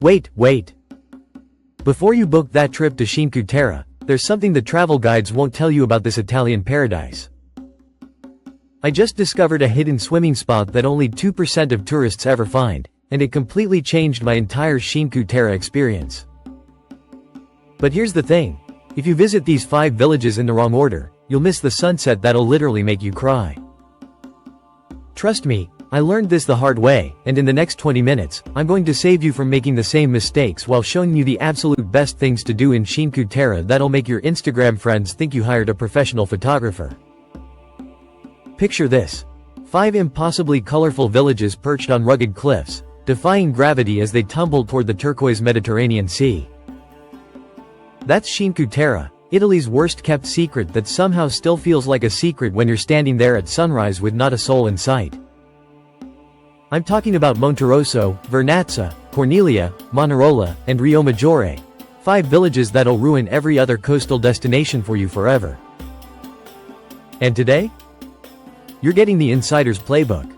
Wait. Before you book that trip to Cinque Terre, there's something the travel guides won't tell you about this Italian paradise. I just discovered a hidden swimming spot that only 2% of tourists ever find, and it completely changed my entire Cinque Terre experience. But here's the thing. If you visit these 5 villages in the wrong order, you'll miss the sunset that'll literally make you cry. Trust me, I learned this the hard way, and in the next 20 minutes, I'm going to save you from making the same mistakes while showing you the absolute best things to do in Cinque Terre that'll make your Instagram friends think you hired a professional photographer. Picture this. 5 impossibly colorful villages perched on rugged cliffs, defying gravity as they tumble toward the turquoise Mediterranean Sea. That's Cinque Terre, Italy's worst-kept secret that somehow still feels like a secret when you're standing there at sunrise with not a soul in sight. I'm talking about Monterosso, Vernazza, Corniglia, Manarola, and Riomaggiore, 5 villages that'll ruin every other coastal destination for you forever. And today? You're getting the insider's playbook.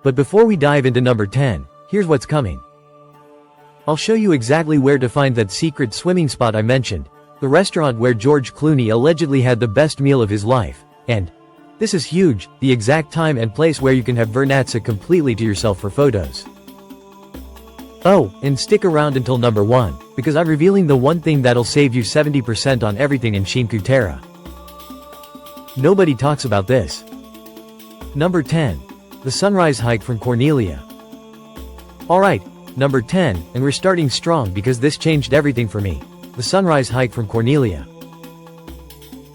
But before we dive into number 10, here's what's coming. I'll show you exactly where to find that secret swimming spot I mentioned, the restaurant where George Clooney allegedly had the best meal of his life, and this is huge, the exact time and place where you can have Vernazza completely to yourself for photos. Oh, and stick around until number 1, because I'm revealing the one thing that'll save you 70% on everything in Cinque Terre. Nobody talks about this. Number 10. The sunrise hike from Corniglia. Alright, number 10, and we're starting strong because this changed everything for me. The sunrise hike from Corniglia.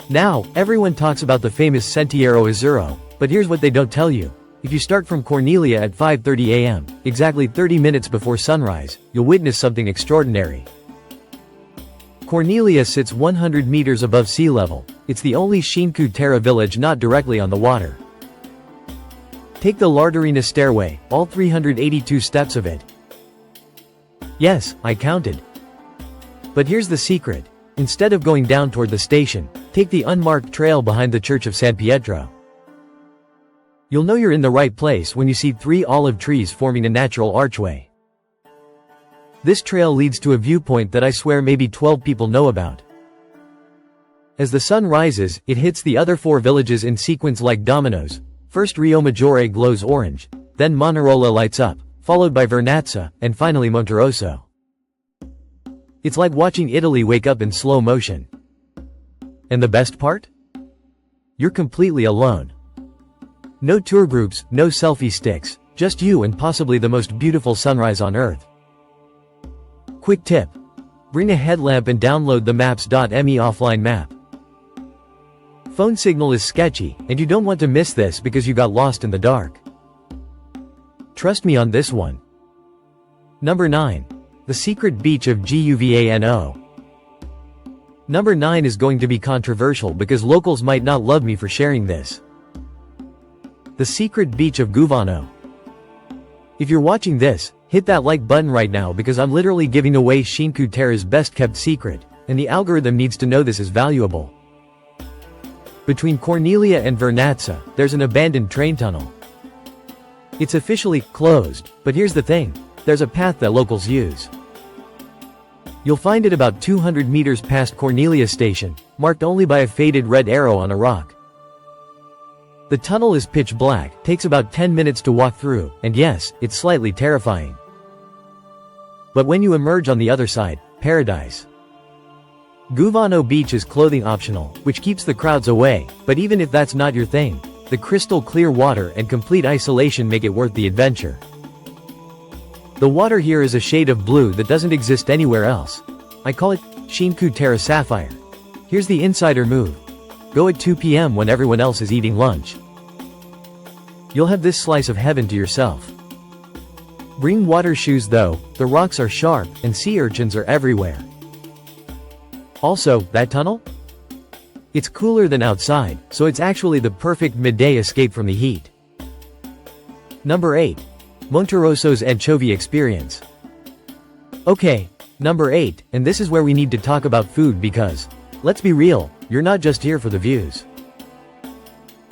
Now, everyone talks about the famous Sentiero Azzurro, but here's what they don't tell you. If you start from Corniglia at 5:30 a.m., exactly 30 minutes before sunrise, you'll witness something extraordinary. Corniglia sits 100 meters above sea level. It's the only Cinque Terre village not directly on the water. Take the Larderina stairway, all 382 steps of it. Yes, I counted. But here's the secret. Instead of going down toward the station, take the unmarked trail behind the church of San Pietro. You'll know you're in the right place when you see 3 olive trees forming a natural archway. This trail leads to a viewpoint that I swear maybe 12 people know about. As the sun rises, it hits the other 4 villages in sequence like dominoes. First Riomaggiore glows orange, then Manarola lights up, followed by Vernazza, and finally Monterosso. It's like watching Italy wake up in slow motion. And the best part? You're completely alone. No tour groups, no selfie sticks, just you and possibly the most beautiful sunrise on earth. Quick tip. Bring a headlamp and download the maps.me offline map. Phone signal is sketchy, and you don't want to miss this because you got lost in the dark. Trust me on this one. Number 9. The secret beach of Guvano. Number 9 is going to be controversial because locals might not love me for sharing this. The secret beach of Guvano. If you're watching this, hit that like button right now because I'm literally giving away Cinque Terre's best kept secret, and the algorithm needs to know this is valuable. Between Corniglia and Vernazza, there's an abandoned train tunnel. It's officially closed, but here's the thing. There's a path that locals use. You'll find it about 200 meters past Corniglia station, marked only by a faded red arrow on a rock. The tunnel is pitch black, takes about 10 minutes to walk through, and yes, it's slightly terrifying. But when you emerge on the other side, paradise. Guvano Beach is clothing optional, which keeps the crowds away, but even if that's not your thing, the crystal clear water and complete isolation make it worth the adventure. The water here is a shade of blue that doesn't exist anywhere else. I call it Cinque Terre Sapphire. Here's the insider move. Go at 2 p.m. when everyone else is eating lunch. You'll have this slice of heaven to yourself. Bring water shoes though, the rocks are sharp, and sea urchins are everywhere. Also, that tunnel? It's cooler than outside, so it's actually the perfect midday escape from the heat. Number 8. Monterosso's Anchovy Experience. Okay, number 8, and this is where we need to talk about food because, let's be real, you're not just here for the views.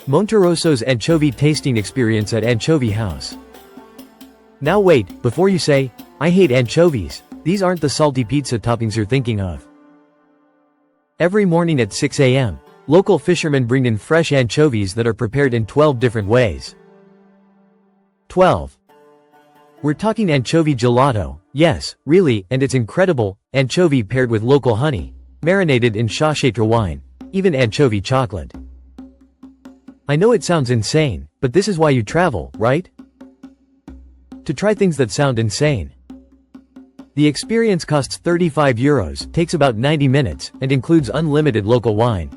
Monterosso's Anchovy Tasting Experience at Anchovy House. Now wait, before you say, I hate anchovies. These aren't the salty pizza toppings you're thinking of. Every morning at 6 a.m., local fishermen bring in fresh anchovies that are prepared in 12 different ways. 12. We're talking anchovy gelato, yes, really, and it's incredible, anchovy paired with local honey, marinated in Sciacchetrà wine, even anchovy chocolate. I know it sounds insane, but this is why you travel, right? To try things that sound insane. The experience costs €35, takes about 90 minutes, and includes unlimited local wine.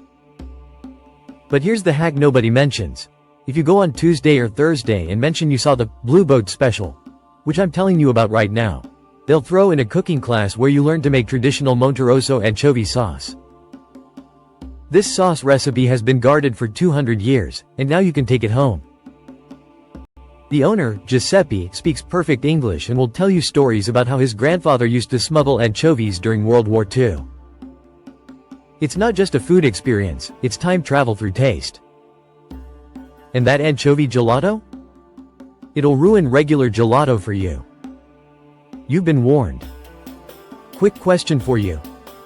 But here's the hack nobody mentions. If you go on Tuesday or Thursday and mention you saw the Blue Boat special, which I'm telling you about right now, they'll throw in a cooking class where you learn to make traditional Monterosso anchovy sauce. This sauce recipe has been guarded for 200 years, and now you can take it home. The owner, Giuseppe, speaks perfect English and will tell you stories about how his grandfather used to smuggle anchovies during World War II. It's not just a food experience, it's time travel through taste. And that anchovy gelato? It'll ruin regular gelato for you. You've been warned. Quick question for you.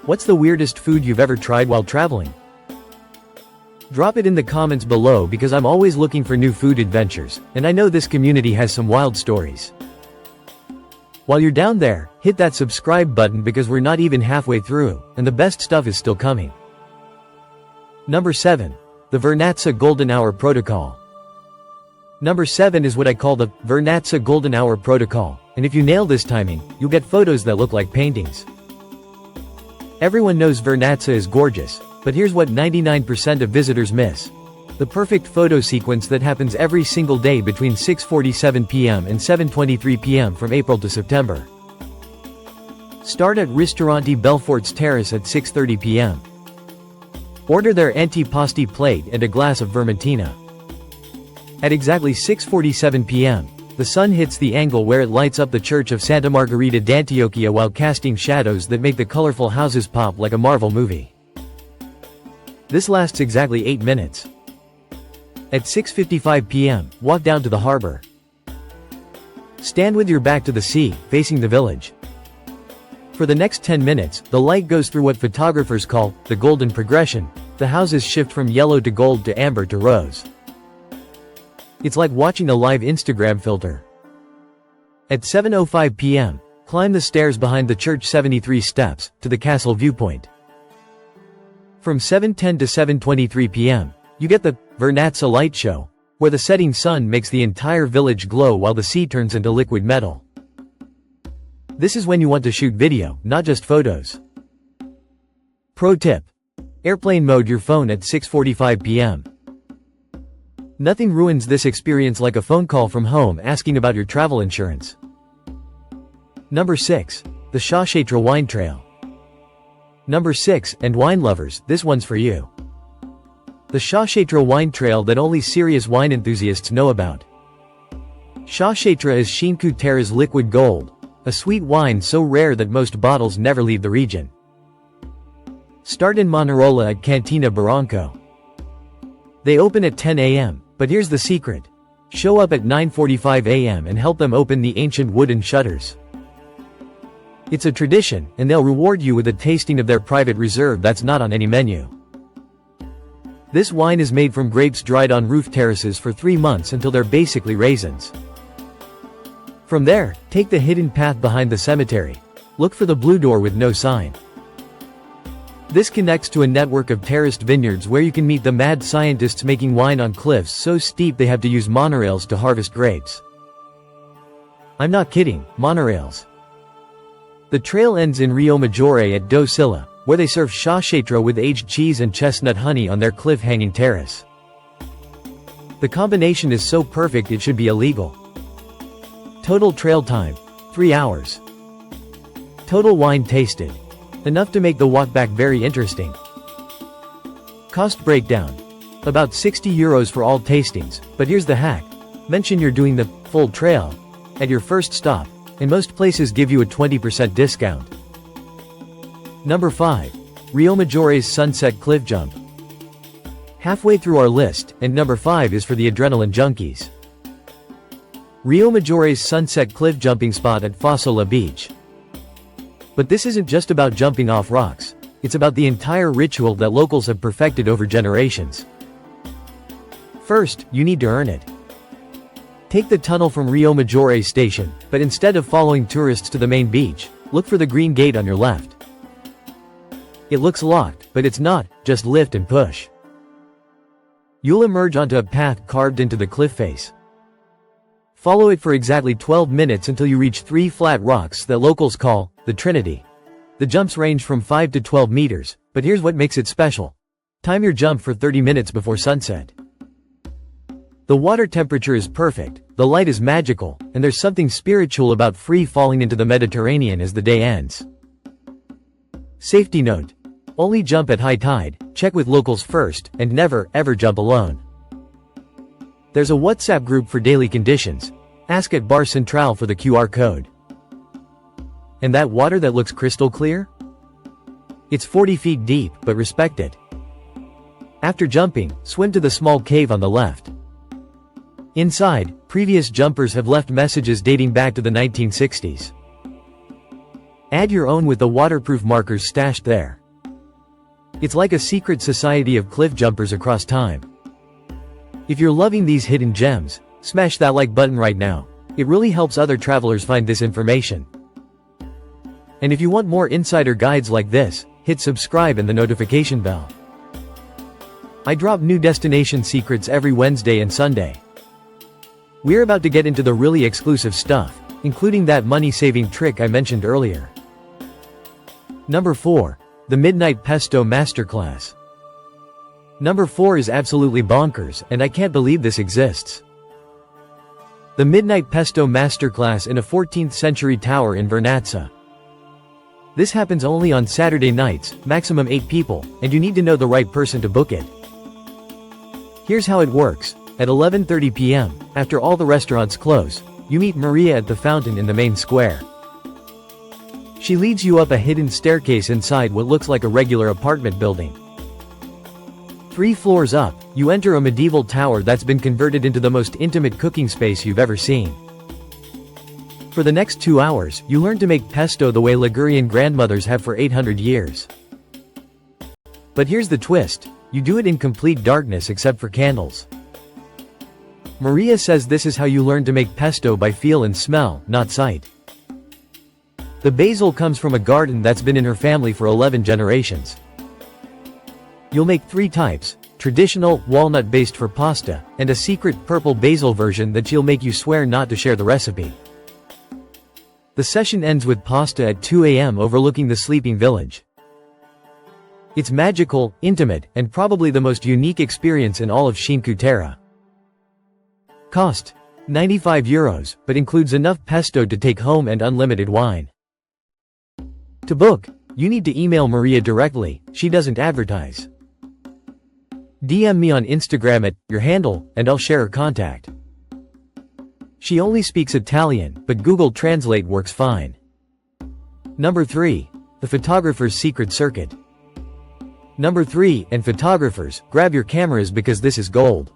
What's the weirdest food you've ever tried while traveling? Drop it in the comments below because I'm always looking for new food adventures, and I know this community has some wild stories. While you're down there, hit that subscribe button because we're not even halfway through, and the best stuff is still coming. Number 7. The Vernazza Golden Hour Protocol. Number 7 is what I call the Vernazza Golden Hour Protocol, and if you nail this timing, you'll get photos that look like paintings. Everyone knows Vernazza is gorgeous, but here's what 99% of visitors miss. The perfect photo sequence that happens every single day between 6:47 p.m. and 7:23 p.m. from April to September. Start at Ristorante Belfort's Terrace at 6:30 p.m. Order their antipasti plate and a glass of vermentina. At exactly 6:47 p.m., the sun hits the angle where it lights up the church of Santa Margherita d'Antiochia while casting shadows that make the colorful houses pop like a Marvel movie. This lasts exactly 8 minutes. At 6:55 p.m., walk down to the harbor. Stand with your back to the sea, facing the village. For the next 10 minutes, the light goes through what photographers call the golden progression. The houses shift from yellow to gold to amber to rose. It's like watching a live Instagram filter. At 7:05 p.m., climb the stairs behind the church 73 steps, to the castle viewpoint. From 7:10 to 7:23 p.m., you get the Vernazza light show, where the setting sun makes the entire village glow while the sea turns into liquid metal. This is when you want to shoot video, not just photos. Pro tip. Airplane mode your phone at 6:45 p.m. Nothing ruins this experience like a phone call from home asking about your travel insurance. Number 6. The Sciacchetrà Wine Trail. Number 6, and wine lovers, this one's for you. The Sciacchetrà Wine Trail that only serious wine enthusiasts know about. Sciacchetrà is Cinque Terre's liquid gold, a sweet wine so rare that most bottles never leave the region. Start in Manarola at Cantina Barranco. They open at 10 a.m., but here's the secret. Show up at 9:45 a.m. and help them open the ancient wooden shutters. It's a tradition, and they'll reward you with a tasting of their private reserve that's not on any menu. This wine is made from grapes dried on roof terraces for 3 months until they're basically raisins. From there, take the hidden path behind the cemetery. Look for the blue door with no sign. This connects to a network of terraced vineyards where you can meet the mad scientists making wine on cliffs so steep they have to use monorails to harvest grapes. I'm not kidding, monorails. The trail ends in Riomaggiore at Silla, where they serve Sciacchetrà with aged cheese and chestnut honey on their cliff-hanging terrace. The combination is so perfect it should be illegal. Total trail time, 3 hours. Total wine tasted. Enough to make the walk back very interesting. Cost breakdown. About €60 for all tastings, but here's the hack. Mention you're doing the full trail at your first stop, and most places give you a 20% discount. Number 5. Riomaggiore's Sunset Cliff Jump. Halfway through our list, and number 5 is for the adrenaline junkies. Riomaggiore's sunset cliff jumping spot at Fossola Beach. But this isn't just about jumping off rocks, it's about the entire ritual that locals have perfected over generations. First, you need to earn it. Take the tunnel from Riomaggiore station, but instead of following tourists to the main beach, look for the green gate on your left. It looks locked, but it's not, just lift and push. You'll emerge onto a path carved into the cliff face. Follow it for exactly 12 minutes until you reach 3 flat rocks that locals call the Trinity. The jumps range from 5 to 12 meters, but here's what makes it special. Time your jump for 30 minutes before sunset. The water temperature is perfect, the light is magical, and there's something spiritual about free falling into the Mediterranean as the day ends. Safety note: only jump at high tide, check with locals first, and never, ever jump alone. There's a WhatsApp group for daily conditions. Ask at Bar Central for the QR code. And that water that looks crystal clear? It's 40 feet deep, but respect it. After jumping, swim to the small cave on the left. Inside, previous jumpers have left messages dating back to the 1960s. Add your own with the waterproof markers stashed there. It's like a secret society of cliff jumpers across time. If you're loving these hidden gems, smash that like button right now. It really helps other travelers find this information. And if you want more insider guides like this, hit subscribe and the notification bell. I drop new destination secrets every Wednesday and Sunday. We're about to get into the really exclusive stuff, including that money-saving trick I mentioned earlier. Number 4. The Midnight Pesto Masterclass. Number 4 is absolutely bonkers, and I can't believe this exists. The Midnight Pesto Masterclass in a 14th century tower in Vernazza. This happens only on Saturday nights, maximum 8 people, and you need to know the right person to book it. Here's how it works. At 11:30 p.m., after all the restaurants close, you meet Maria at the fountain in the main square. She leads you up a hidden staircase inside what looks like a regular apartment building. 3 floors up, you enter a medieval tower that's been converted into the most intimate cooking space you've ever seen. For the next 2 hours, you learn to make pesto the way Ligurian grandmothers have for 800 years. But here's the twist: you do it in complete darkness except for candles. Maria says this is how you learn to make pesto, by feel and smell, not sight. The basil comes from a garden that's been in her family for 11 generations. You'll make 3 types: traditional, walnut-based for pasta, and a secret purple basil version that she'll make you swear not to share the recipe. The session ends with pasta at 2 a.m. overlooking the sleeping village. It's magical, intimate, and probably the most unique experience in all of Cinque Terre. Cost: €95, but includes enough pesto to take home and unlimited wine. To book, you need to email Maria directly, she doesn't advertise. DM me on Instagram at your handle, and I'll share her contact. She only speaks Italian, but Google Translate works fine. Number 3. The Photographer's Secret Circuit. Number 3, and photographers, grab your cameras because this is gold.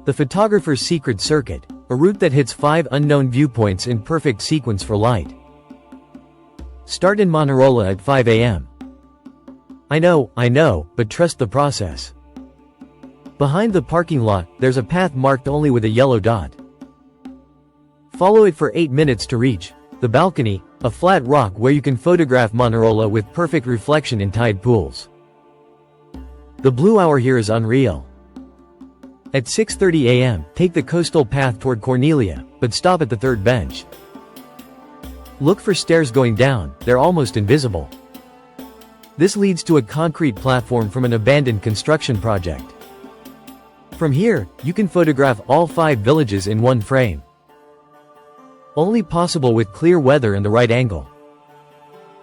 The Photographer's Secret Circuit, a route that hits 5 unknown viewpoints in perfect sequence for light. Start in Manarola at 5 a.m. I know, but trust the process. Behind the parking lot, there's a path marked only with a yellow dot. Follow it for 8 minutes to reach the balcony, a flat rock where you can photograph Manarola with perfect reflection in tide pools. The blue hour here is unreal. At 6:30 a.m., take the coastal path toward Corniglia, but stop at the 3rd bench. Look for stairs going down, they're almost invisible. This leads to a concrete platform from an abandoned construction project. From here, you can photograph all 5 villages in one frame. Only possible with clear weather and the right angle.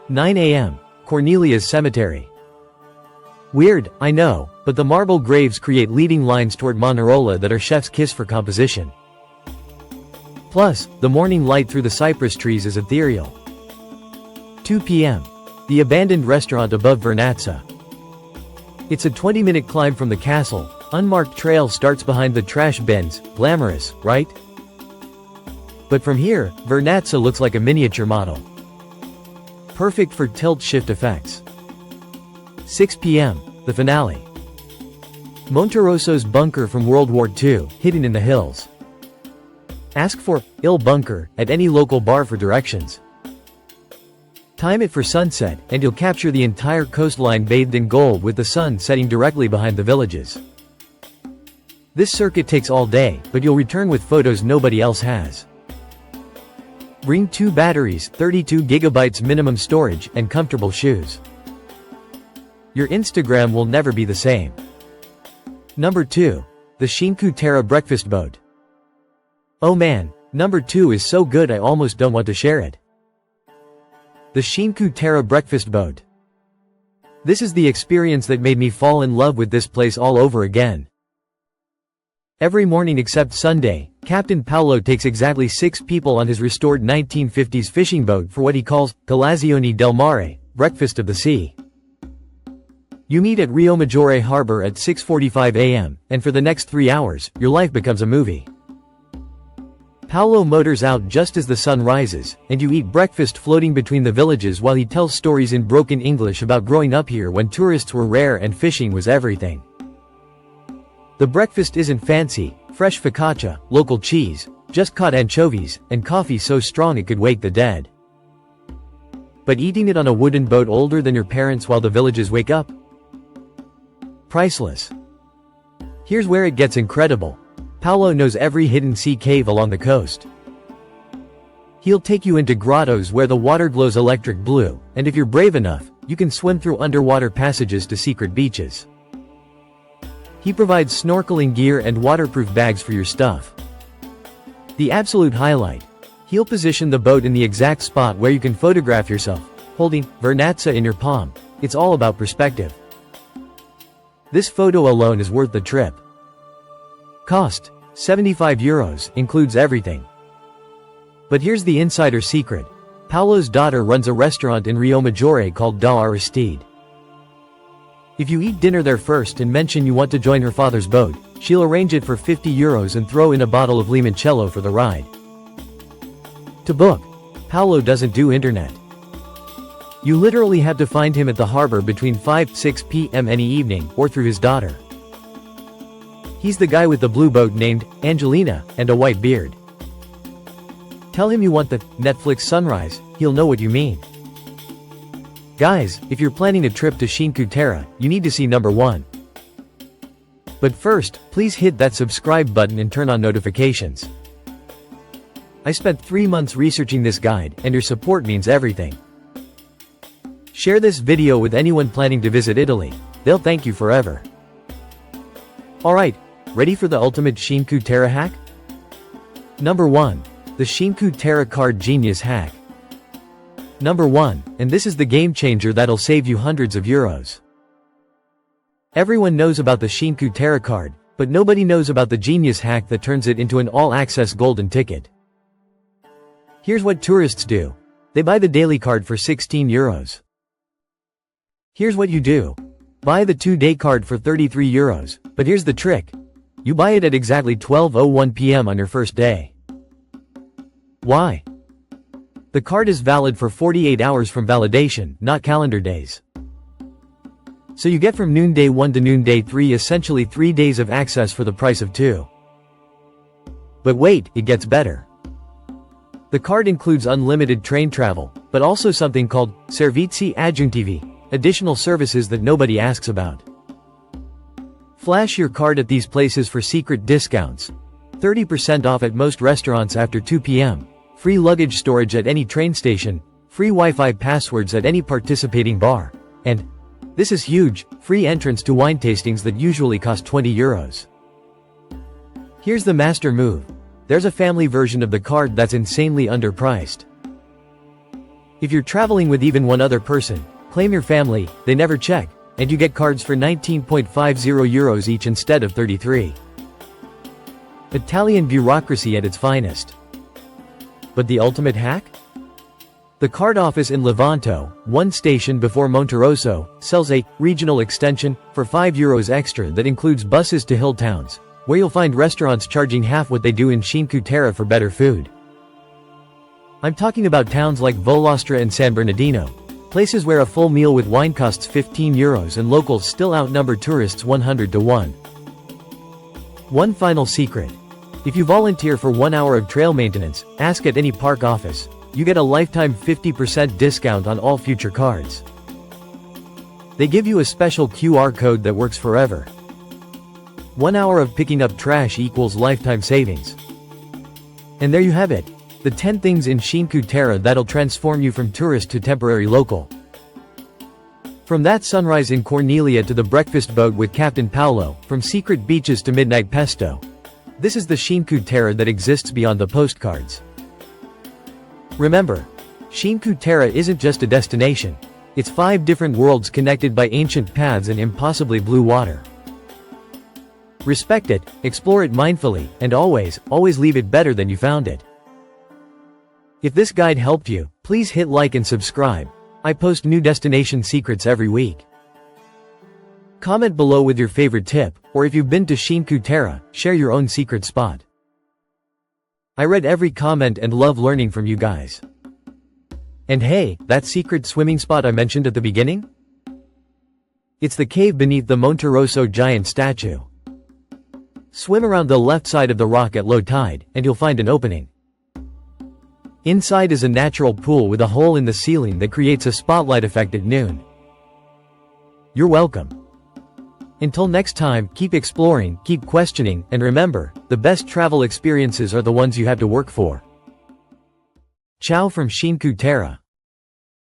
9 a.m., Corniglia's cemetery. Weird, I know, but the marble graves create leading lines toward Manarola that are chef's kiss for composition. Plus, the morning light through the cypress trees is ethereal. 2 p.m. The abandoned restaurant above Vernazza. It's a 20-minute climb from the castle. Unmarked trail starts behind the trash bins. Glamorous, right? But from here, Vernazza looks like a miniature model. Perfect for tilt-shift effects. 6 p.m. The finale. Monterosso's bunker from World War II, hidden in the hills. Ask for "Il Bunker" at any local bar for directions. Time it for sunset, and you'll capture the entire coastline bathed in gold with the sun setting directly behind the villages. This circuit takes all day, but you'll return with photos nobody else has. Bring 2 batteries, 32 gigabytes minimum storage, and comfortable shoes. Your Instagram will never be the same. Number 2. The Cinque Terre breakfast boat. Oh man, number 2 is so good I almost don't want to share it. The Cinque Terre breakfast boat. This is the experience that made me fall in love with this place all over again. Every morning except Sunday, Captain Paolo takes exactly 6 people on his restored 1950s fishing boat for what he calls Colazione del Mare, breakfast of the sea. You meet at Riomaggiore harbor at 6:45 a.m., and for the next 3 hours, your life becomes a movie. Paolo motors out just as the sun rises, and you eat breakfast floating between the villages while he tells stories in broken English about growing up here when tourists were rare and fishing was everything. The breakfast isn't fancy: fresh focaccia, local cheese, just caught anchovies, and coffee so strong it could wake the dead. But eating it on a wooden boat older than your parents while the villages wake up? Priceless. Here's where it gets incredible. Paolo knows every hidden sea cave along the coast. He'll take you into grottos where the water glows electric blue, and if you're brave enough, you can swim through underwater passages to secret beaches. He provides snorkeling gear and waterproof bags for your stuff. The absolute highlight: he'll position the boat in the exact spot where you can photograph yourself, holding Vernazza in your palm. It's all about perspective. This photo alone is worth the trip. Cost: €75, includes everything. But here's the insider secret. Paolo's daughter runs a restaurant in Riomaggiore called Da Aristide. If you eat dinner there first and mention you want to join her father's boat, she'll arrange it for €50 and throw in a bottle of limoncello for the ride. To book, Paolo doesn't do internet. You literally have to find him at the harbor between 5-6 p.m. any evening, or through his daughter. He's the guy with the blue boat named Angelina and a white beard. Tell him you want the Netflix sunrise, he'll know what you mean. Guys, if you're planning a trip to Cinque Terre, you need to see number 1. But first, please hit that subscribe button and turn on notifications. I spent 3 months researching this guide, and your support means everything. Share this video with anyone planning to visit Italy. They'll thank you forever. Alright, ready for the ultimate Cinque Terre hack? Number 1. The Cinque Terre Card Genius Hack. Number 1, and this is the game changer that'll save you hundreds of euros. Everyone knows about the Cinque Terre card, but nobody knows about the genius hack that turns it into an all-access golden ticket. Here's what tourists do. They buy the daily card for €16. Here's what you do. Buy the 2-day card for €33, but here's the trick. You buy it at exactly 12:01 p.m. on your first day. Why? The card is valid for 48 hours from validation, not calendar days. So you get from noonday 1 to noonday 3 essentially 3 days of access for the price of 2. But wait, it gets better. The card includes unlimited train travel, but also something called servizi aggiuntivi, additional services that nobody asks about. Flash your card at these places for secret discounts. 30% off at most restaurants after 2 p.m. Free luggage storage at any train station, free Wi-Fi passwords at any participating bar, and, this is huge, free entrance to wine tastings that usually cost €20. Here's the master move. There's a family version of the card that's insanely underpriced. If you're traveling with even one other person, claim your family, they never check, and you get cards for €19.50 each instead of 33. Italian bureaucracy at its finest. But the ultimate hack? The card office in Levanto, one station before Monterosso, sells a regional extension for €5 extra that includes buses to hill towns, where you'll find restaurants charging half what they do in Cinque Terre for better food. I'm talking about towns like Volostra and San Bernardino, places where a full meal with wine costs €15 and locals still outnumber tourists 100 to 1. One final secret. If you volunteer for 1 hour of trail maintenance, ask at any park office. You get a lifetime 50% discount on all future cards. They give you a special QR code that works forever. 1 hour of picking up trash equals lifetime savings. And there you have it. The 10 things in Cinque Terre that'll transform you from tourist to temporary local. From that sunrise in Corniglia to the breakfast boat with Captain Paolo, from secret beaches to midnight pesto. This is the Cinque Terre that exists beyond the postcards. Remember, Cinque Terre isn't just a destination. It's 5 different worlds connected by ancient paths and impossibly blue water. Respect it, explore it mindfully, and always leave it better than you found it. If this guide helped you, please hit like and subscribe. I post new destination secrets every week. Comment below with your favorite tip, or if you've been to Cinque Terre, share your own secret spot. I read every comment and love learning from you guys. And hey, that secret swimming spot I mentioned at the beginning? It's the cave beneath the Monterosso giant statue. Swim around the left side of the rock at low tide, and you'll find an opening. Inside is a natural pool with a hole in the ceiling that creates a spotlight effect at noon. You're welcome. Until next time, keep exploring, keep questioning, and remember, the best travel experiences are the ones you have to work for. Ciao from Cinque Terre.